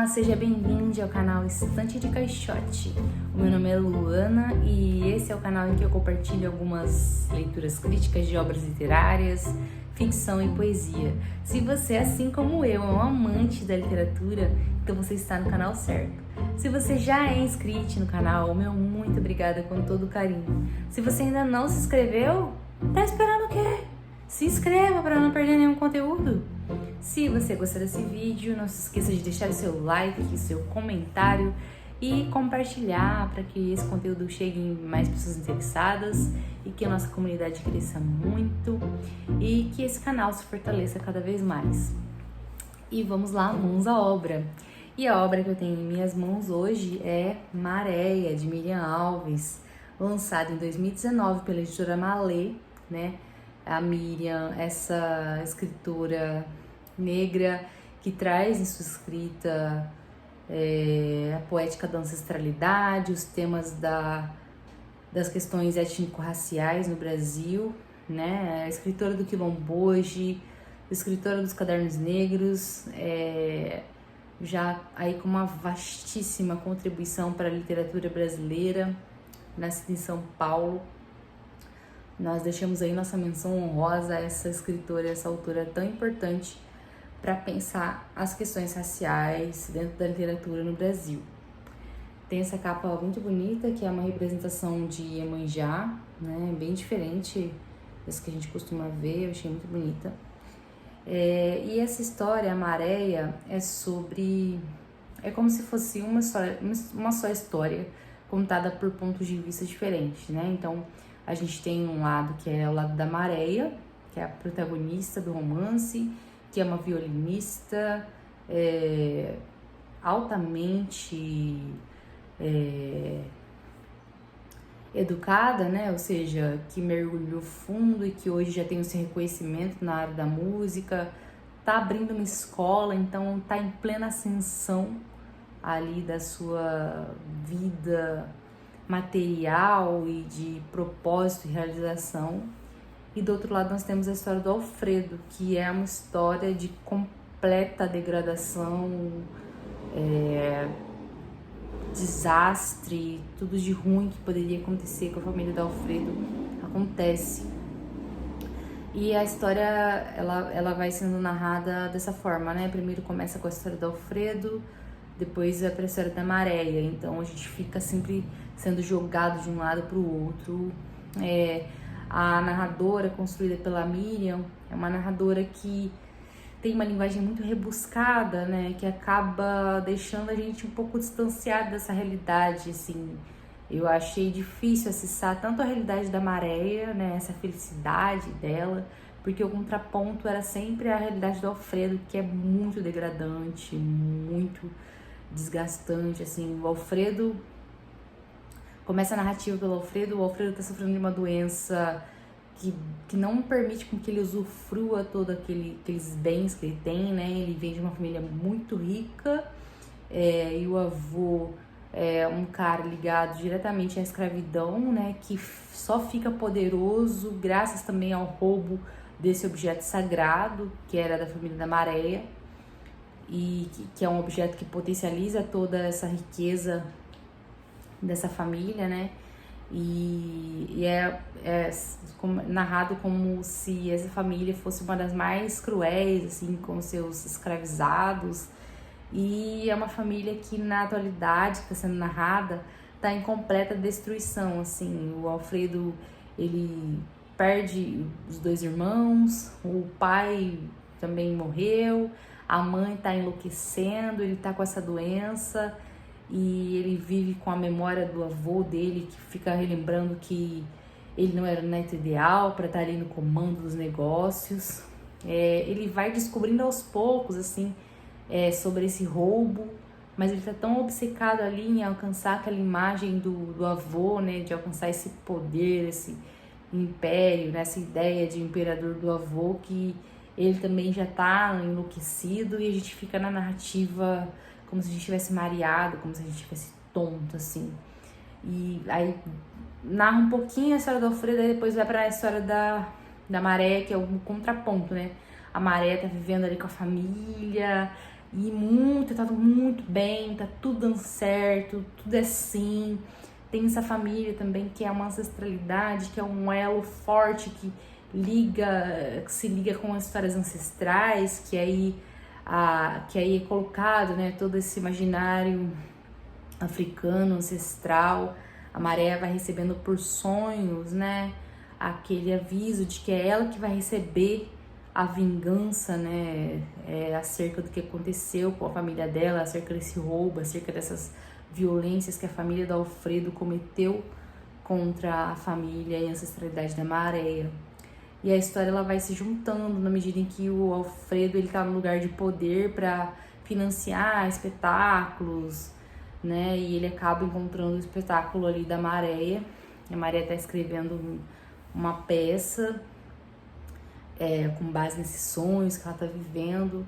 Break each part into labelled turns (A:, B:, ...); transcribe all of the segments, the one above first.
A: Olá, seja bem-vindo ao canal Estante de Caixote. O meu nome é Luana e esse é o canal em que eu compartilho algumas leituras críticas de obras literárias, ficção e poesia. Se você, assim como eu, é um amante da literatura, então você está no canal certo. Se você já é inscrito no canal, meu muito obrigada com todo carinho. Se você ainda não se inscreveu, tá esperando o quê? Se inscreva para não perder nenhum conteúdo. Se você gostou desse vídeo, não se esqueça de deixar o seu like, o seu comentário e compartilhar para que esse conteúdo chegue em mais pessoas interessadas e que a nossa comunidade cresça muito e que esse canal se fortaleça cada vez mais. E vamos lá, mãos à obra. E a obra que eu tenho em minhas mãos hoje é Maréia, de Miriam Alves, lançada em 2019 pela editora Malê, né? A Miriam, essa escritora negra que traz em sua escrita a poética da ancestralidade, os temas das questões étnico-raciais no Brasil, né? A escritora do Quilomboje, escritora dos Cadernos Negros, já aí com uma vastíssima contribuição para a literatura brasileira, nascida em São Paulo. Nós deixamos aí nossa menção honrosa a essa escritora, essa autora tão importante para pensar as questões raciais dentro da literatura no Brasil. Tem essa capa muito bonita, que é uma representação de Iemanjá, né? Bem diferente dessa que a gente costuma ver, eu achei muito bonita. E essa história, a Maréia, é como se fosse uma só história contada por pontos de vista diferentes, né? Então, a gente tem um lado que é o lado da Maréia, que é a protagonista do romance, que é uma violinista altamente educada, né? Ou seja, que mergulhou fundo e que hoje já tem o seu reconhecimento na área da música, tá abrindo uma escola, então tá em plena ascensão ali da sua vida material e de propósito e realização. E do outro lado nós temos a história do Alfredo, que é uma história de completa degradação, desastre, tudo de ruim que poderia acontecer com a família do Alfredo acontece. E a história ela vai sendo narrada dessa forma, né? Primeiro começa com a história do Alfredo, depois vai para a história da Maréia. Então a gente fica sempre sendo jogado de um lado para o outro. A narradora, construída pela Miriam, é uma narradora que tem uma linguagem muito rebuscada, né? Que acaba deixando a gente um pouco distanciado dessa realidade, assim. Eu achei difícil acessar tanto a realidade da Maréia, né? Essa felicidade dela, porque o contraponto era sempre a realidade do Alfredo, que é muito degradante, muito desgastante, assim. O Alfredo... Começa a narrativa pelo Alfredo. O Alfredo está sofrendo de uma doença que não permite com que ele usufrua todos aqueles bens que ele tem, né? Ele vem de uma família muito rica, e o avô é um cara ligado diretamente à escravidão, né? Que só fica poderoso graças também ao roubo desse objeto sagrado, que era da família da Maréia, e que é um objeto que potencializa toda essa riqueza dessa família, né? E narrado como se essa família fosse uma das mais cruéis, assim, com seus escravizados. E é uma família que na atualidade, que está sendo narrada, está em completa destruição, assim. O Alfredo, ele perde os dois irmãos, o pai também morreu, a mãe está enlouquecendo, ele está com essa doença. E ele vive com a memória do avô dele, que fica relembrando que ele não era o neto ideal para estar ali no comando dos negócios. Ele vai descobrindo aos poucos, assim, sobre esse roubo, mas ele está tão obcecado ali em alcançar aquela imagem do avô, né, de alcançar esse poder, esse império, né, essa ideia de imperador do avô, que ele também já está enlouquecido e a gente fica na narrativa como se a gente tivesse mareado, como se a gente tivesse tonto, assim. E aí narra um pouquinho a história do Alfredo, e depois vai pra história da Maré, que é o contraponto, né? A Maré tá vivendo ali com a família, e tá tudo muito bem, tá tudo dando certo, tudo é assim. Tem essa família também que é uma ancestralidade, que é um elo forte que se liga com as histórias ancestrais, que aí é colocado, né, todo esse imaginário africano, ancestral. A Maré vai recebendo por sonhos, né, aquele aviso de que é ela que vai receber a vingança, né, acerca do que aconteceu com a família dela, acerca desse roubo, acerca dessas violências que a família do Alfredo cometeu contra a família e a ancestralidade da Maréia. E a história ela vai se juntando na medida em que o Alfredo ele tá no lugar de poder para financiar espetáculos, né? E ele acaba encontrando o espetáculo ali da Maréia. A Maréia tá escrevendo uma peça com base nesses sonhos que ela tá vivendo.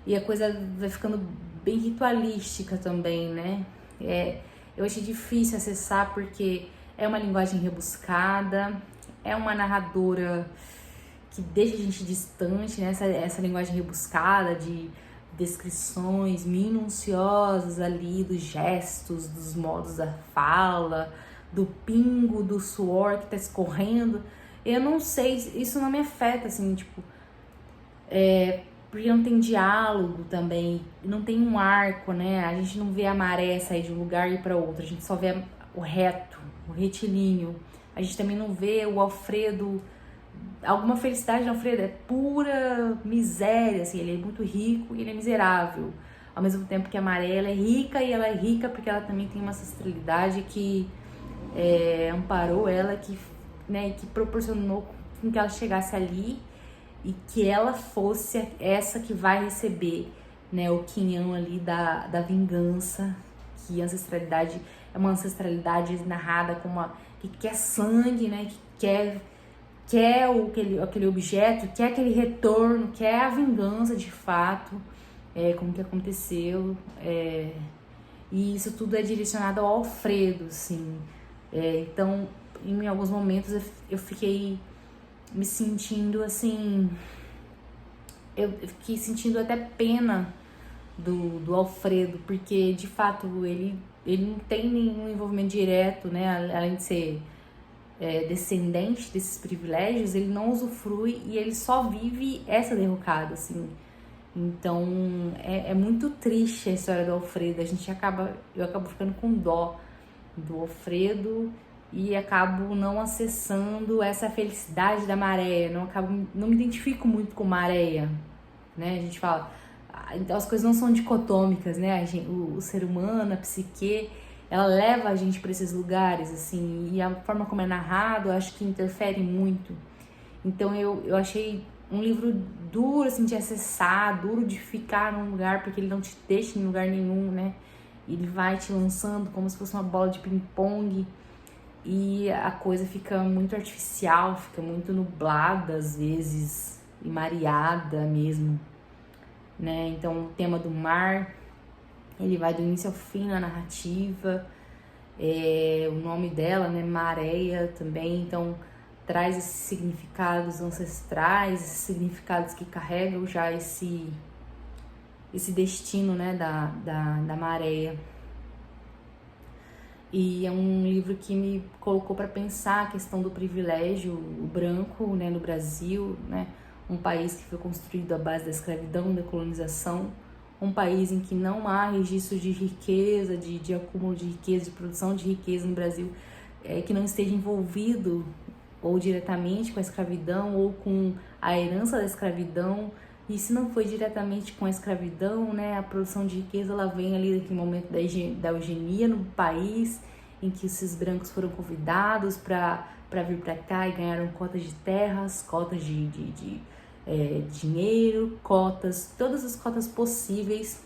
A: E a coisa vai ficando bem ritualística também, né? Eu achei difícil acessar porque é uma linguagem rebuscada, é uma narradora que deixa a gente distante, né? Essa linguagem rebuscada de descrições minuciosas ali dos gestos, dos modos da fala, do pingo do suor que tá escorrendo. Eu não sei, isso não me afeta, assim, tipo, porque não tem diálogo também, não tem um arco, né? A gente não vê a maré sair de um lugar e ir para outro, a gente só vê o reto, o retilíneo. A gente também não vê o Alfredo, alguma felicidade do Alfredo, é pura miséria, assim, ele é muito rico e ele é miserável. Ao mesmo tempo que a Maré, ela é rica e ela é rica porque ela também tem uma ancestralidade que amparou ela, que proporcionou com que ela chegasse ali e que ela fosse essa que vai receber, né, o quinhão ali da vingança, que a ancestralidade é uma ancestralidade narrada como que quer sangue, né, que quer aquele objeto, quer aquele retorno, quer a vingança de fato, como que aconteceu, e isso tudo é direcionado ao Alfredo, assim. Então, em alguns momentos eu fiquei me sentindo assim, eu fiquei sentindo até pena do Alfredo, porque de fato ele não tem nenhum envolvimento direto, né, além de ser descendente desses privilégios, ele não usufrui e ele só vive essa derrocada, assim. Então é muito triste a história do Alfredo. Eu acabo ficando com dó do Alfredo e acabo não acessando essa felicidade da Maréia, não me identifico muito com Maréia, né? A gente fala, então as coisas não são dicotômicas, né? O ser humano, a psique, ela leva a gente para esses lugares, assim, e a forma como é narrado, eu acho que interfere muito. Então eu achei um livro duro, assim, de acessar, duro de ficar num lugar, porque ele não te deixa em lugar nenhum, né? Ele vai te lançando como se fosse uma bola de ping-pong e a coisa fica muito artificial, fica muito nublada às vezes e mareada mesmo, né? Então o tema do mar, ele vai do início ao fim na narrativa, o nome dela, né, Maréia também, então traz esses significados ancestrais, esses significados que carregam já esse destino, né, da Maréia. E é um livro que me colocou para pensar a questão do privilégio branco, né, no Brasil, né, um país que foi construído à base da escravidão, da colonização, um país em que não há registro de riqueza, de acúmulo de riqueza, de produção de riqueza no Brasil, que não esteja envolvido ou diretamente com a escravidão ou com a herança da escravidão. E se não foi diretamente com a escravidão, né, a produção de riqueza ela vem ali daquele momento da eugenia no país, em que esses brancos foram convidados para vir para cá e ganharam cotas de terras, cotas de dinheiro, cotas, todas as cotas possíveis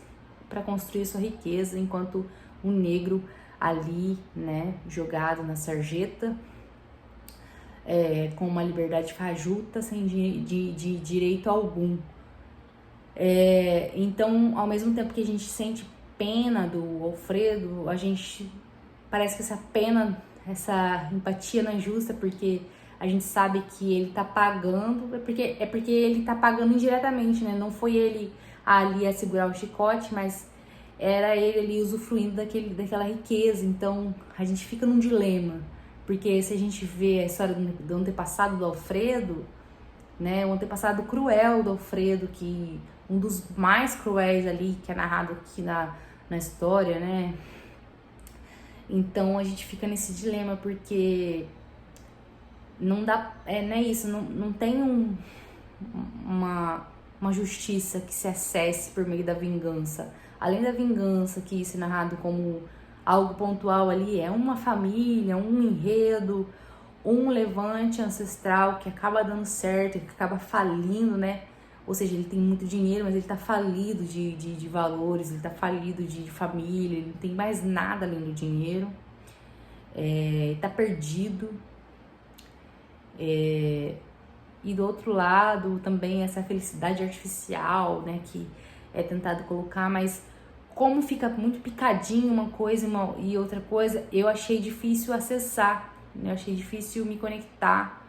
A: para construir sua riqueza, enquanto o negro ali, né, jogado na sarjeta, com uma liberdade fajuta, sem de direito algum. Então, ao mesmo tempo que a gente sente pena do Alfredo, a gente parece que essa pena, essa empatia não é justa, porque a gente sabe que ele tá pagando, é porque ele tá pagando indiretamente, né? Não foi ele ali a segurar o chicote, mas era ele ali usufruindo daquela riqueza. Então a gente fica num dilema, porque se a gente vê a história do antepassado do Alfredo, né, o antepassado cruel do Alfredo, que um dos mais cruéis ali, que é narrado aqui na história, né? Então a gente fica nesse dilema, porque não dá, não é isso, não tem uma justiça que se acesse por meio da vingança. Além da vingança, que isso é narrado como algo pontual ali, é uma família, um enredo, um levante ancestral que acaba dando certo, que acaba falindo, né? Ou seja, ele tem muito dinheiro, mas ele tá falido de valores, ele tá falido de família, ele não tem mais nada além do dinheiro, tá perdido. E do outro lado também essa felicidade artificial, né, que é tentado colocar, mas como fica muito picadinho uma coisa e outra coisa, eu achei difícil acessar, né? Eu achei difícil me conectar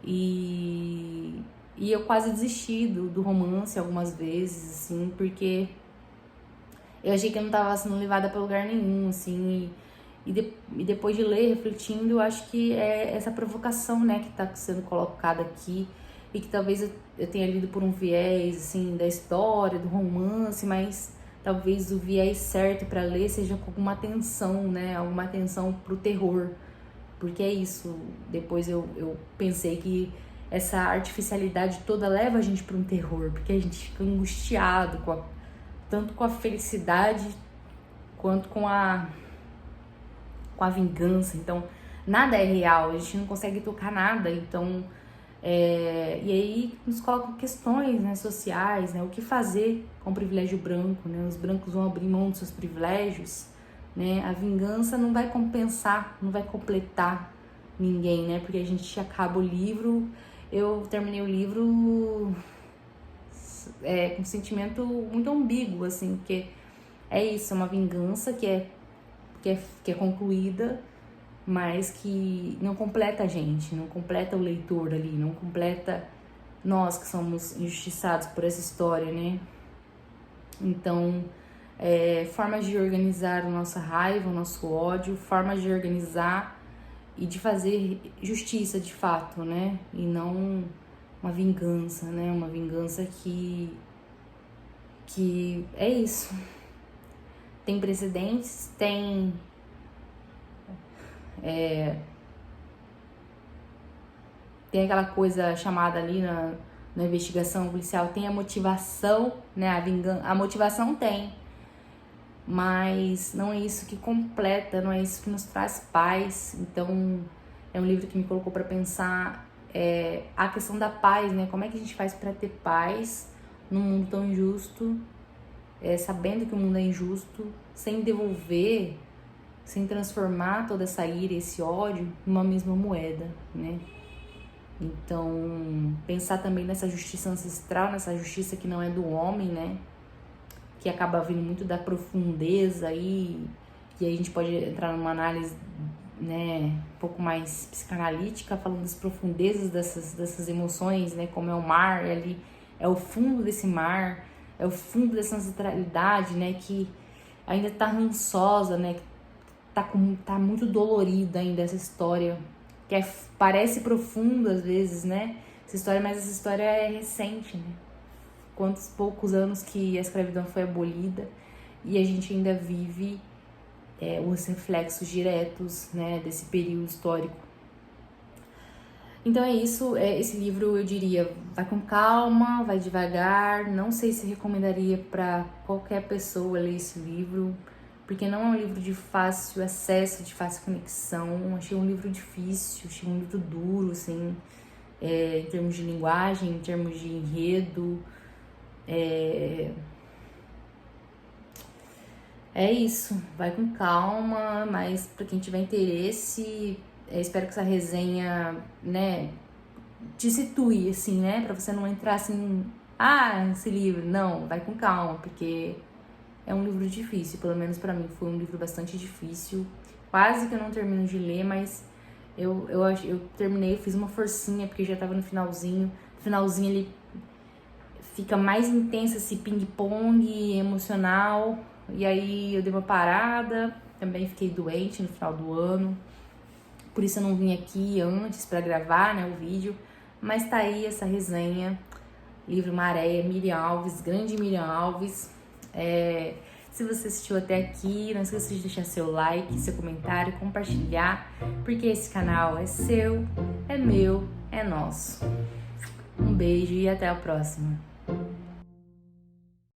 A: e eu quase desisti do romance algumas vezes, assim, porque eu achei que eu não estava sendo levada para lugar nenhum, assim, e depois de ler, refletindo, eu acho que é essa provocação, né, que está sendo colocada aqui, e que talvez eu tenha lido por um viés, assim, da história, do romance, mas talvez o viés certo para ler seja com alguma atenção, né, alguma atenção pro terror, porque é isso. Depois eu pensei que essa artificialidade toda leva a gente para um terror, porque a gente fica angustiado tanto com a felicidade quanto com a vingança. Então nada é real, a gente não consegue tocar nada. Então e aí nos colocam questões, né, sociais, né, o que fazer com o privilégio branco, né? Os brancos vão abrir mão dos seus privilégios, né? A vingança não vai compensar, não vai completar ninguém, né? Porque a gente acaba o livro, eu terminei o livro com um sentimento muito ambíguo, assim, porque é isso, é uma vingança que é concluída, mas que não completa a gente, não completa o leitor ali, não completa nós que somos injustiçados por essa história, né? Então, formas de organizar a nossa raiva, o nosso ódio, formas de organizar e de fazer justiça de fato, né? E não uma vingança, né? Uma vingança que é isso. Tem precedentes, tem aquela coisa chamada ali na investigação policial, tem a motivação, né? A motivação tem, mas não é isso que completa, não é isso que nos traz paz. Então é um livro que me colocou para pensar a questão da paz, né? Como é que a gente faz para ter paz num mundo tão injusto, sabendo que o mundo é injusto, sem devolver, sem transformar toda essa ira e esse ódio numa mesma moeda, né? Então, pensar também nessa justiça ancestral, nessa justiça que não é do homem, né? Que acaba vindo muito da profundeza e aí a gente pode entrar numa análise, né, um pouco mais psicanalítica, falando das profundezas dessas emoções, né? Como é o mar, ali é o fundo desse mar, é o fundo dessa ancestralidade, né? Que ainda tá rançosa, né? Tá muito dolorida ainda essa história, que parece profunda às vezes, né? Essa história, mas essa história é recente, né? Quantos poucos anos que a escravidão foi abolida e a gente ainda vive os reflexos diretos, né, desse período histórico. Então é isso, esse livro eu diria, vai com calma, vai devagar, não sei se recomendaria para qualquer pessoa ler esse livro, porque não é um livro de fácil acesso, de fácil conexão. Achei um livro difícil, achei um livro duro, assim, em termos de linguagem, em termos de enredo. É isso, vai com calma, mas para quem tiver interesse, espero que essa resenha, né, te situe, assim, né, para você não entrar assim, esse livro, não, vai com calma, porque é um livro difícil, pelo menos pra mim foi um livro bastante difícil, quase que eu não termino de ler, mas eu terminei, fiz uma forcinha, porque já tava no finalzinho ele fica mais intenso esse ping-pong emocional. E aí eu dei uma parada, também fiquei doente no final do ano. Por isso eu não vim aqui antes para gravar, né, o vídeo. Mas tá aí essa resenha, livro Maréia, Miriam Alves, grande Miriam Alves. Se você assistiu até aqui, não esqueça de deixar seu like, seu comentário, compartilhar, porque esse canal é seu, é meu, é nosso. Um beijo e até a próxima.